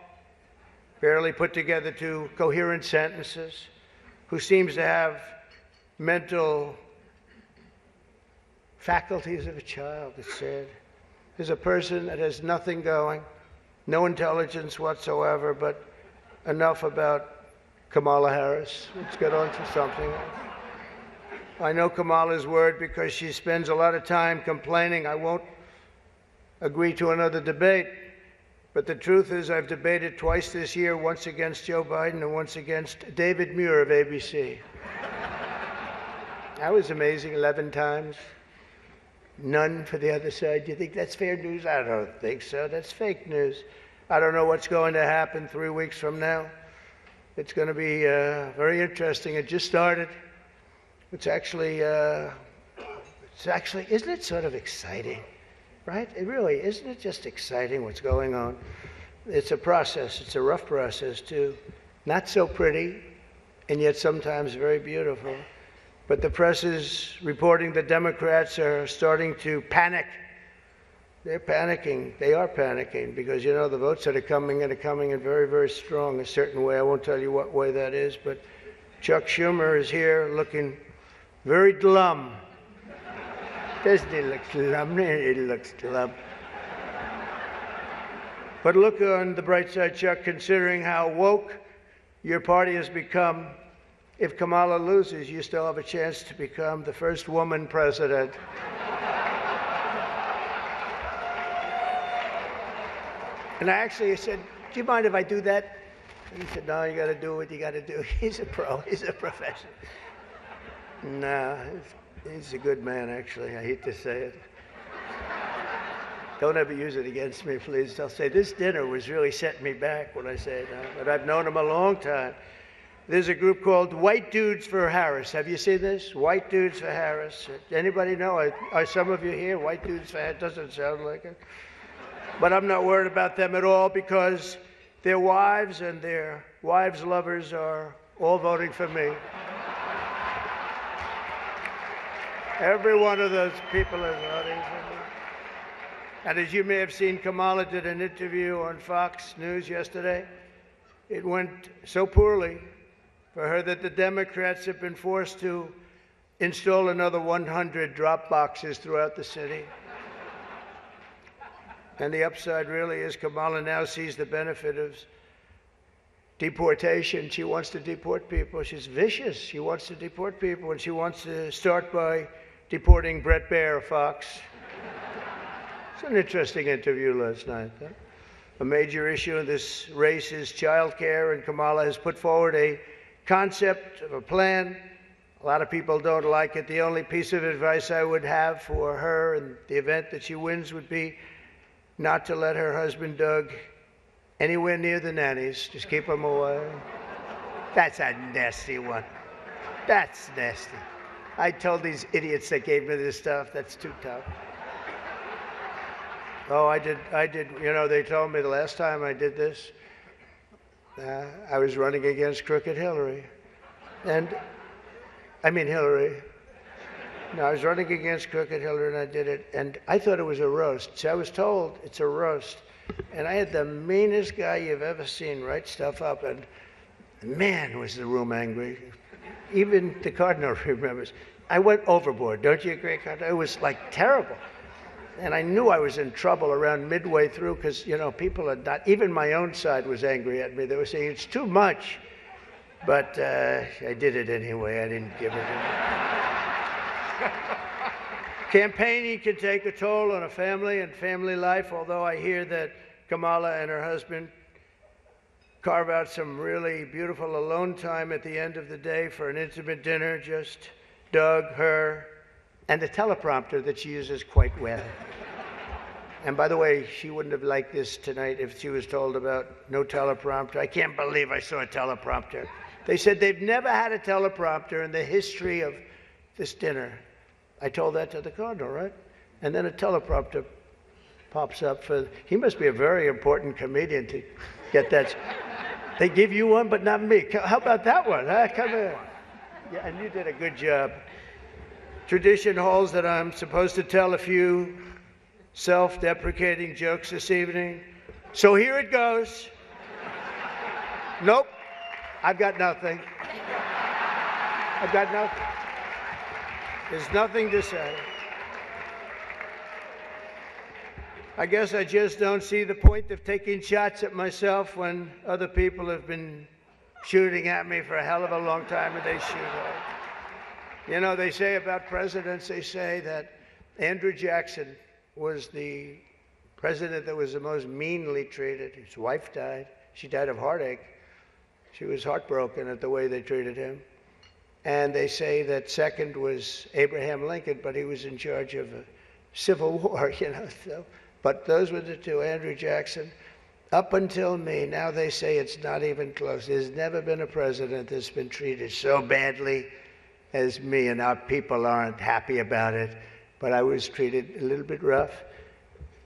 barely put together two coherent sentences, who seems to have mental faculties of a child, it's said. There's a person that has nothing going, no intelligence whatsoever, but enough about Kamala Harris. Let's get on to something else. I know Kamala's word because she spends a lot of time complaining. I won't agree to another debate. But the truth is, I've debated twice this year, once against Joe Biden and once against David Muir of ABC. That was amazing, 11 times. None for the other side. Do you think that's fair news? I don't think so. That's fake news. I don't know what's going to happen 3 weeks from now. It's going to be very interesting. It just started. It's actually, isn't it sort of exciting? Right? It really, isn't it just exciting what's going on? It's a process. It's a rough process, too. Not so pretty, and yet sometimes very beautiful. But the press is reporting the Democrats are starting to panic. They're panicking. They are panicking because, you know, the votes that are coming in very, very strong a certain way. I won't tell you what way that is, but Chuck Schumer is here looking very glum. Doesn't he look glum? He looks glum. But look on the bright side, Chuck, considering how woke your party has become. If Kamala loses, you still have a chance to become the first woman president. And I actually said, "Do you mind if I do that?" And he said, "No, you got to do what you got to do." He's a pro. He's a professional. No, he's a good man, actually. I hate to say it. Don't ever use it against me, please. They'll say, "This dinner was really setting me back," when I say that. But I've known him a long time. There's a group called White Dudes for Harris. Have you seen this? White Dudes for Harris. Anybody know? Are some of you here? White Dudes for Harris? Doesn't sound like it. But I'm not worried about them at all because their wives and their wives' lovers are all voting for me. Every one of those people is voting for me. And as you may have seen, Kamala did an interview on Fox News yesterday. It went so poorly for her that the Democrats have been forced to install another 100 drop boxes throughout the city. And the upside really is Kamala now sees the benefit of deportation. She wants to deport people. She's vicious. She wants to deport people, and she wants to start by deporting Bret Baier of Fox. It's an interesting interview last night. Huh? A major issue in this race is child care, and Kamala has put forward a concept of a plan. A lot of people don't like it. The only piece of advice I would have for her in the event that she wins would be not to let her husband, Doug, anywhere near the nannies. Just keep them away. That's a nasty one. That's nasty. I told these idiots that gave me this stuff, that's too tough. Oh, I did. You know, they told me the last time I did this, I was running against crooked Hillary. And, I mean Hillary. No, I was running against Crooked Hillary, and I did it, and I thought it was a roast. So I was told it's a roast. And I had the meanest guy you've ever seen write stuff up, and man, was the room angry. Even the Cardinal remembers. I went overboard, don't you agree, Cardinal? It was like terrible. And I knew I was in trouble around midway through because, you know, people had not, even my own side was angry at me. They were saying, it's too much. But I did it anyway. I didn't give it Campaigning can take a toll on a family and family life, although I hear that Kamala and her husband carve out some really beautiful alone time at the end of the day for an intimate dinner, just Doug, her, and a teleprompter that she uses quite well. And by the way, she wouldn't have liked this tonight if she was told about no teleprompter. I can't believe I saw a teleprompter. They said they've never had a teleprompter in the history of this dinner. I told that to the Cardinal, right? And then a teleprompter pops up for, he must be a very important comedian to get that. They give you one, but not me. How about that one? Huh? Come here. Yeah, and you did a good job. Tradition holds that I'm supposed to tell a few self-deprecating jokes this evening. So here it goes. Nope, I've got nothing. I've got nothing. There's nothing to say. I guess I just don't see the point of taking shots at myself when other people have been shooting at me for a hell of a long time and they shoot hard. You know, they say about presidents, they say that Andrew Jackson was the president that was the most meanly treated. His wife died. She died of heartache. She was heartbroken at the way they treated him. And they say that second was Abraham Lincoln, but he was in charge of a civil war, you know. So, but those were the two, Andrew Jackson. Up until me, now they say it's not even close. There's never been a president that's been treated so badly as me, and our people aren't happy about it. But I was treated a little bit rough.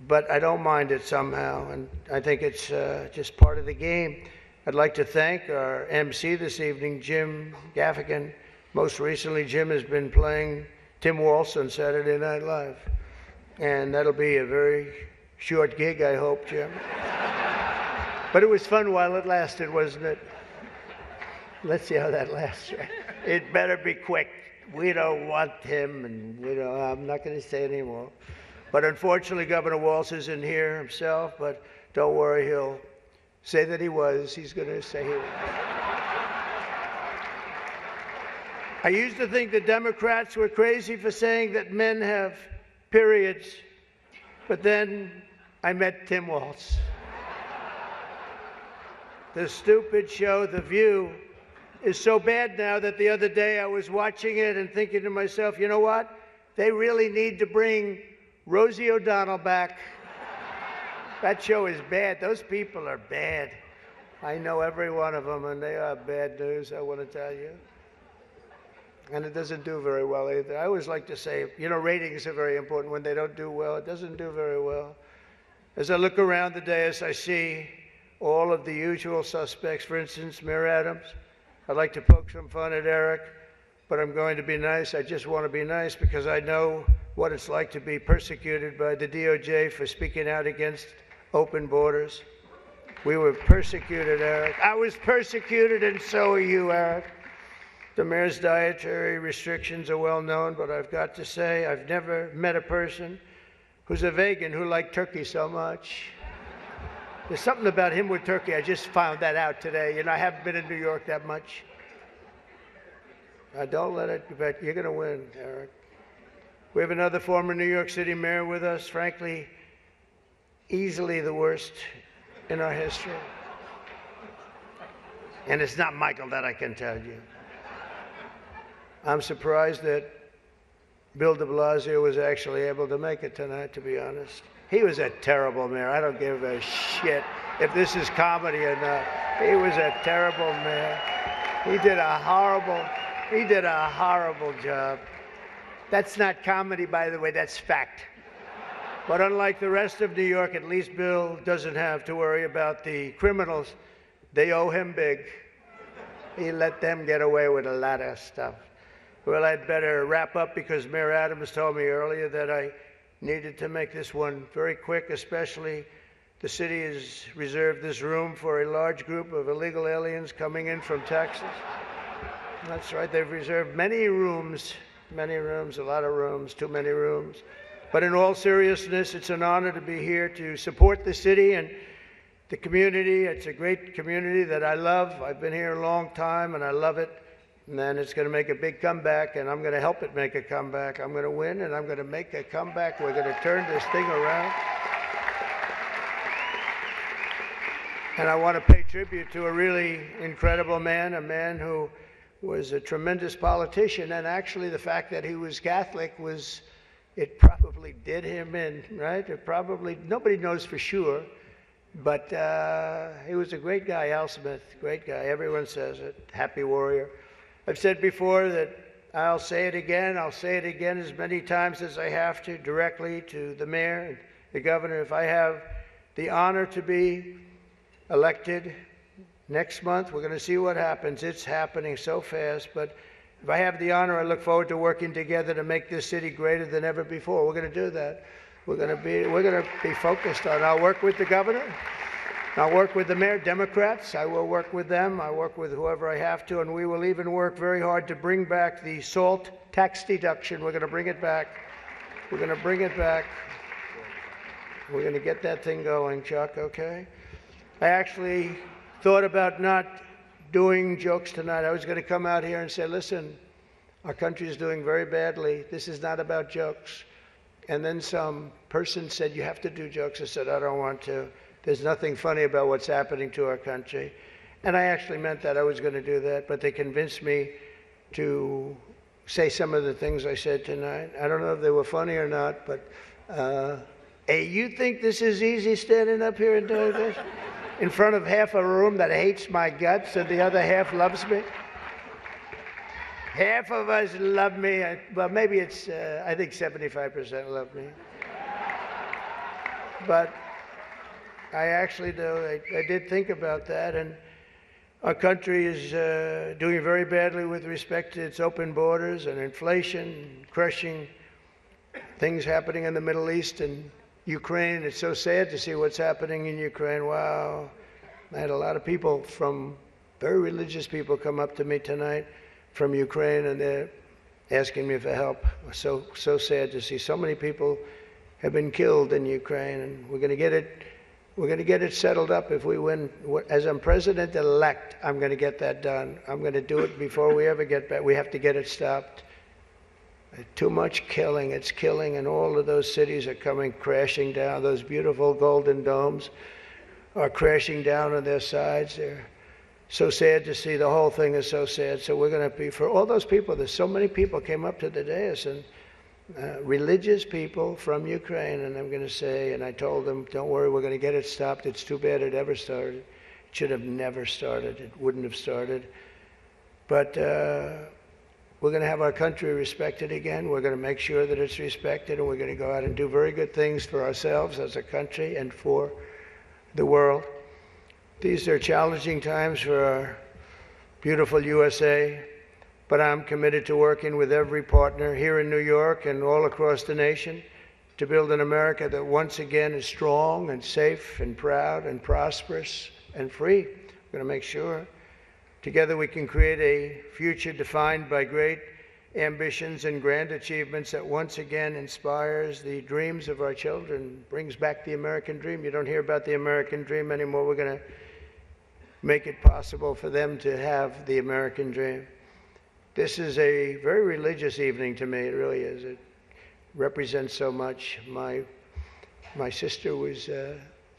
But I don't mind it somehow, and I think it's just part of the game. I'd like to thank our MC this evening, Jim Gaffigan. Most recently, Jim has been playing Tim Waltz on Saturday Night Live. And that'll be a very short gig, I hope, Jim. But it was fun while it lasted, wasn't it? Let's see how that lasts. It better be quick. We don't want him, and I'm not going to say anymore. But unfortunately, Governor Waltz isn't here himself, but don't worry, he'll say that he was. He's going to say he was. I used to think the Democrats were crazy for saying that men have periods, but then I met Tim Waltz. The stupid show, The View, is so bad now that the other day I was watching it and thinking to myself, you know what? They really need to bring Rosie O'Donnell back. That show is bad. Those people are bad. I know every one of them, and they are bad news, I want to tell you. And it doesn't do very well either. I always like to say, you know, ratings are very important. When they don't do well, it doesn't do very well. As I look around the dais, I see all of the usual suspects. For instance, Mayor Adams. I'd like to poke some fun at Eric, but I'm going to be nice. I just want to be nice because I know what it's like to be persecuted by the DOJ for speaking out against open borders. We were persecuted, Eric. I was persecuted, and so are you, Eric. The mayor's dietary restrictions are well known, but I've got to say I've never met a person who's a vegan who liked turkey so much. There's something about him with turkey. I just found that out today. You know, I haven't been in New York that much. Don't let it get back. You're going to win, Eric. We have another former New York City mayor with us, frankly, easily the worst in our history. And it's not Michael, that I can tell you. I'm surprised that Bill de Blasio was actually able to make it tonight, to be honest. He was a terrible mayor. I don't give a shit if this is comedy or not. He was a terrible mayor. He did a horrible job. That's not comedy, by the way, that's fact. But unlike the rest of New York, at least Bill doesn't have to worry about the criminals. They owe him big. He let them get away with a lot of stuff. Well, I'd better wrap up because Mayor Adams told me earlier that I needed to make this one very quick, especially the city has reserved this room for a large group of illegal aliens coming in from Texas. That's right, they've reserved many rooms, a lot of rooms, too many rooms. But in all seriousness, it's an honor to be here to support the city and the community. It's a great community that I love. I've been here a long time and I love it. And then it's going to make a big comeback, and I'm going to help it make a comeback. I'm going to win, and I'm going to make a comeback. We're going to turn this thing around. And I want to pay tribute to a really incredible man, a man who was a tremendous politician. And actually, the fact that he was Catholic it probably did him in, right? It probably, nobody knows for sure. But he was a great guy, Al Smith, great guy. Everyone says it, happy warrior. I've said before that I'll say it again as many times as I have to, directly to the mayor and the governor. If I have the honor to be elected next month, we're going to see what happens. It's happening so fast, but if I have the honor, I look forward to working together to make this city greater than ever before. We're going to do that. We're going to be focused on. I'll work with the governor. I'll work with the mayor, Democrats. I will work with them. I work with whoever I have to, and we will even work very hard to bring back the SALT tax deduction. We're going to bring it back. We're going to bring it back. We're going to get that thing going, Chuck, okay? I actually thought about not doing jokes tonight. I was going to come out here and say, listen, our country is doing very badly. This is not about jokes. And then some person said, you have to do jokes. I said, I don't want to. There's nothing funny about what's happening to our country. And I actually meant that. I was going to do that. But they convinced me to say some of the things I said tonight. I don't know if they were funny or not, but hey, you think this is easy standing up here and doing this? In front of half a room that hates my guts and the other half loves me? Half of us love me. Well, maybe it's, I think 75% love me. But I actually do. I did think about that, and our country is doing very badly with respect to its open borders and inflation, crushing things happening in the Middle East and Ukraine. It's so sad to see what's happening in Ukraine. Wow. I had a lot of people very religious people come up to me tonight from Ukraine, and they're asking me for help. So sad to see so many people have been killed in Ukraine, and we're going to get it settled up if we win. As I'm president-elect, I'm going to get that done. I'm going to do it before we ever get back. We have to get it stopped. Too much killing. It's killing, and all of those cities are coming crashing down. Those beautiful golden domes are crashing down on their sides. They're so sad to see. The whole thing is so sad. So we're going to be, for all those people, there's so many people came up to the dais, and religious people from Ukraine, and I'm going to say, and I told them, don't worry, we're going to get it stopped. It's too bad it ever started. It should have never started. It wouldn't have started. But we're going to have our country respected again. We're going to make sure that it's respected, and we're going to go out and do very good things for ourselves as a country and for the world. These are challenging times for our beautiful USA. But I'm committed to working with every partner here in New York and all across the nation to build an America that once again is strong and safe and proud and prosperous and free. We're going to make sure together we can create a future defined by great ambitions and grand achievements that once again inspires the dreams of our children, brings back the American dream. You don't hear about the American dream anymore. We're going to make it possible for them to have the American dream. This is a very religious evening to me. It really is. It represents so much. My sister was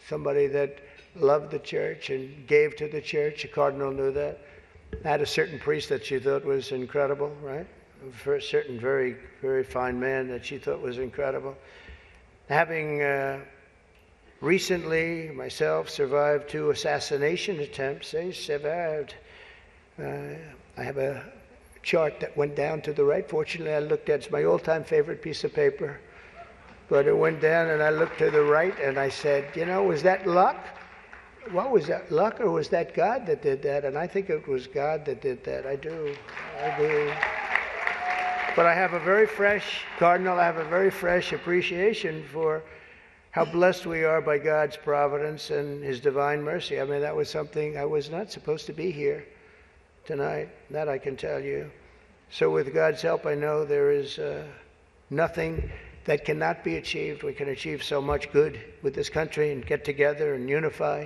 somebody that loved the church and gave to the church. The cardinal knew that. Had a certain priest that she thought was incredible, right? A certain very, very fine man that she thought was incredible. Having recently, myself, survived 2 assassination attempts. I survived. I have a chart that went down to the right. Fortunately, I looked at it's my all-time favorite piece of paper. But it went down, and I looked to the right, and I said, you know, was that luck? What was that, luck, or was that God that did that? And I think it was God that did that. I do. But I have a very fresh, Cardinal, I have a very fresh appreciation for how blessed we are by God's providence and His divine mercy. I mean, that was something, I was not supposed to be here tonight, that I can tell you. So with God's help, I know there is nothing that cannot be achieved. We can achieve so much good with this country and get together and unify.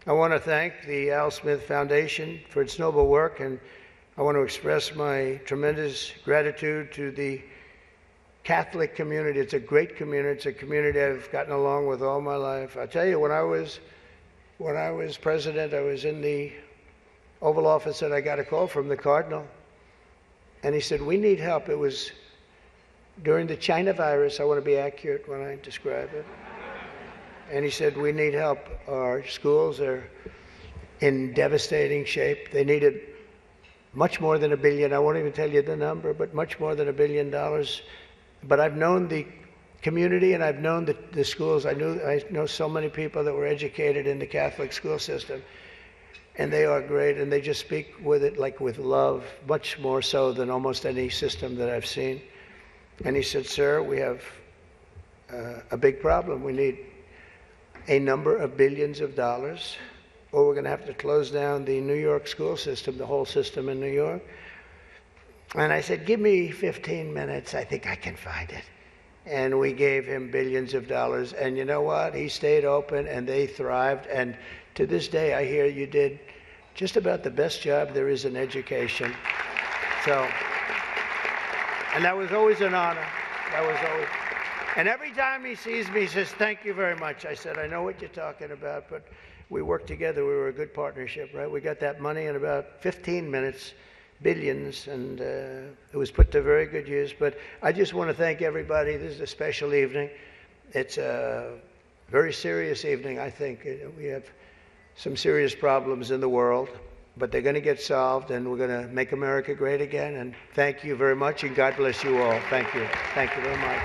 I want to thank the Al Smith Foundation for its noble work, and I want to express my tremendous gratitude to the Catholic community. It's a great community. It's a community I've gotten along with all my life. I tell you, when I was president, I was in the Oval Office and I got a call from the Cardinal. And he said, we need help. It was during the China virus. I want to be accurate when I describe it. And he said, we need help. Our schools are in devastating shape. They needed much more than $1 billion. I won't even tell you the number, but much more than $1 billion. But I've known the community and I've known the schools. I know so many people that were educated in the Catholic school system, and they are great, and they just speak with it like with love, much more so than almost any system that I've seen. And he said, sir, we have a big problem. We need a number of billions of dollars, or we're going to have to close down the New York school system, the whole system in New York. And I said, give me 15 minutes. I think I can find it. And we gave him billions of dollars. And you know what? He stayed open and they thrived. And to this day, I hear you did just about the best job there is in education. So, and that was always an honor. That was always. And every time he sees me, he says, thank you very much. I said, I know what you're talking about, but we worked together. We were a good partnership, right? We got that money in about 15 minutes. Billions, and it was put to very good use. But I just want to thank everybody. This is a special evening. It's a very serious evening, I think. We have some serious problems in the world, but they're going to get solved, and we're going to make America great again. And thank you very much, and God bless you all. Thank you. Thank you very much.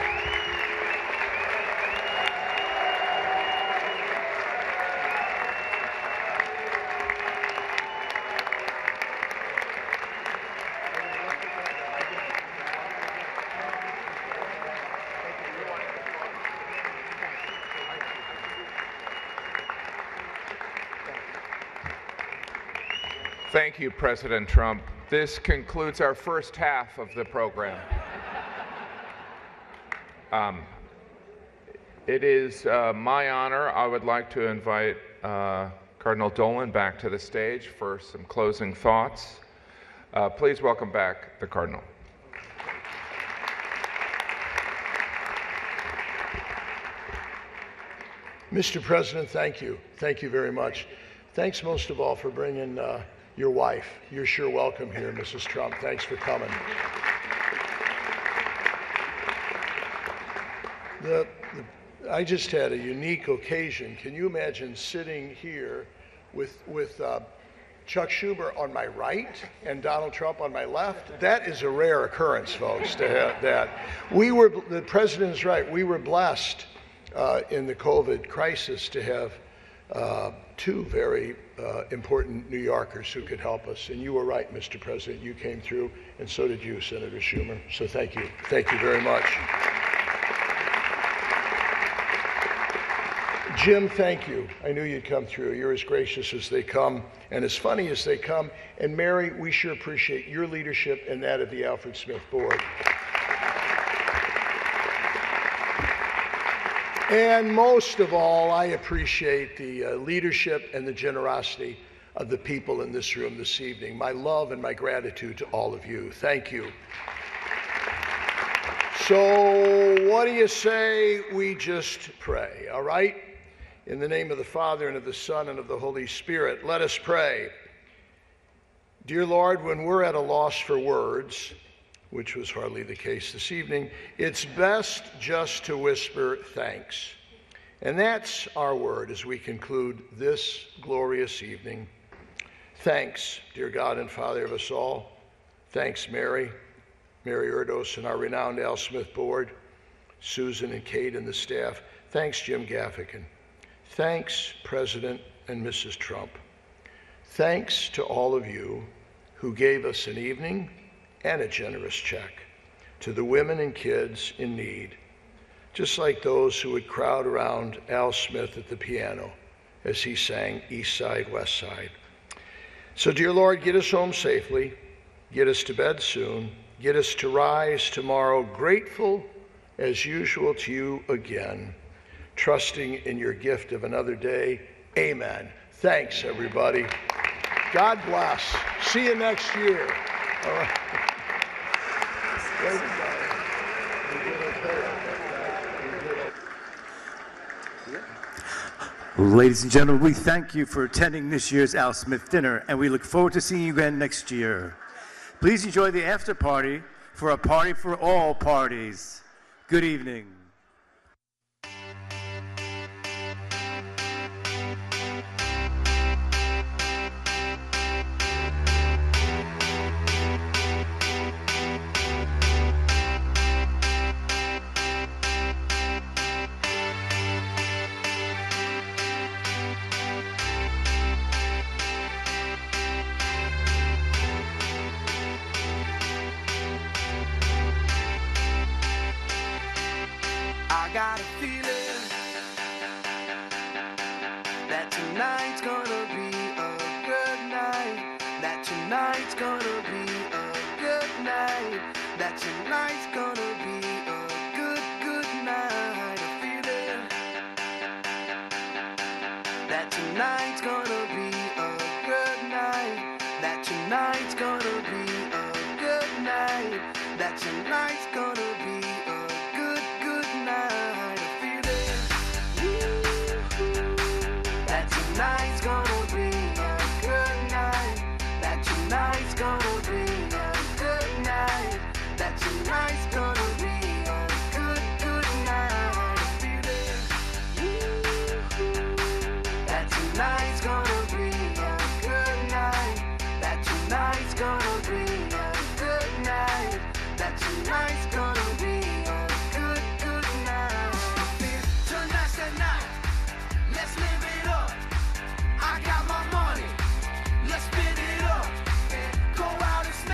Thank you, President Trump. This concludes our first half of the program. It is my honor. I would like to invite Cardinal Dolan back to the stage for some closing thoughts. Please welcome back the Cardinal. Mr. President, thank you. Thank you very much. Thanks most of all for bringing your wife. You're sure welcome here, Mrs. Trump. Thanks for coming. I just had a unique occasion. Can you imagine sitting here with Chuck Schumer on my right and Donald Trump on my left? That is a rare occurrence, folks, to have that. The president is right. We were blessed in the COVID crisis to have two very important New Yorkers who could help us. And you were right, Mr. President. You came through, and so did you, Senator Schumer. So thank you. Thank you very much. Jim, thank you. I knew you'd come through. You're as gracious as they come and as funny as they come. And Mary, we sure appreciate your leadership and that of the Alfred Smith Board. And most of all, I appreciate the leadership and the generosity of the people in this room this evening. My love and my gratitude to all of you. Thank you. So what do you say we just pray, all right? In the name of the Father, and of the Son, and of the Holy Spirit, let us pray. Dear Lord, when we're at a loss for words, which was hardly the case this evening, it's best just to whisper thanks. And that's our word as we conclude this glorious evening. Thanks, dear God and Father of us all. Thanks, Mary Erdos and our renowned Al Smith Board, Susan and Kate and the staff. Thanks, Jim Gaffigan. Thanks, President and Mrs. Trump. Thanks to all of you who gave us an evening and a generous check. to the women and kids in need, just like those who would crowd around Al Smith at the piano as he sang East Side, West Side. So, dear Lord, get us home safely, get us to bed soon, get us to rise tomorrow grateful as usual to you again, trusting in your gift of another day. Amen. Thanks, everybody. God bless. See you next year. All right. Ladies and gentlemen, we thank you for attending this year's Al Smith dinner, and we look forward to seeing you again next year. Please enjoy the after party for a party for all parties. Good evening. I got a feeling that tonight's gonna be a good night. That tonight's gonna be a good night. That tonight's gonna be a good night. A feeling that tonight's gonna be a good night. That tonight's gonna be a good night. That tonight's gonna